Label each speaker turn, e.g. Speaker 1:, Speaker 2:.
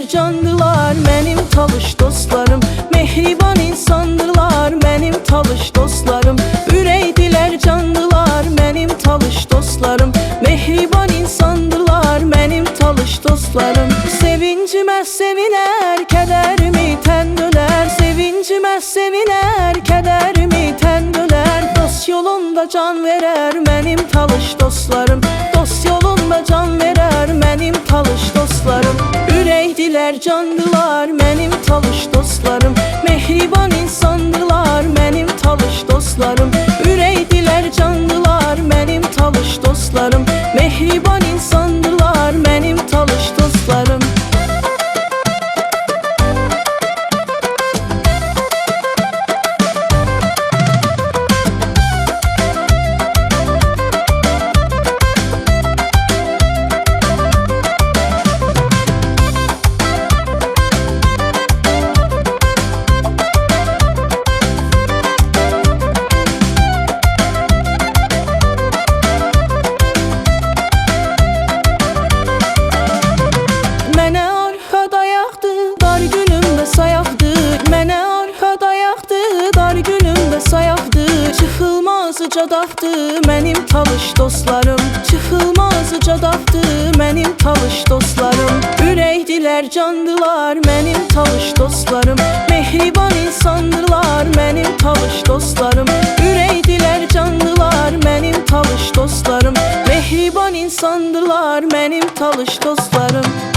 Speaker 1: Ürəkdilər, candılar mənim talış dostlarım. Mehriban insandırlar mənim talış dostlarım. Ürəkdilər, candılar mənim talış dostlarım. Mehriban insandırlar mənim talış dostlarım. Sevincimə sevinər, kədərimi tən dölər. Sevincimə sevinər, kədərimi tən dölər. Dost yolunda can verər mənim talış dostlarım. Dost yolunda can verər mənim talış dostlarım. Ürəkdilər, candılar mənim talış dostlarım. Mehriban insandırlar mənim talış dostlarım. Ürəkdilər, candılar mənim talış dostlarım. Mehriban insandırlar mənim talış dostlarım. Mənə arxa dayaqdı, dar günümdə sayaqdı. Mənə arxa dayaqdı, dar günümdə sayaqdı. Çıxılmaz cadaqdı mənim talış dostlarım. Çıxılmaz cadaqdı mənim talış dostlarım. Ürəkdilər, candılar mənim talış dostlarım. Mehriban insandırlar mənim talış dostlarım. Ürəkdilər, candılar mənim talış dostlarım. Mehriban insandırlar mənim talış dostlarım.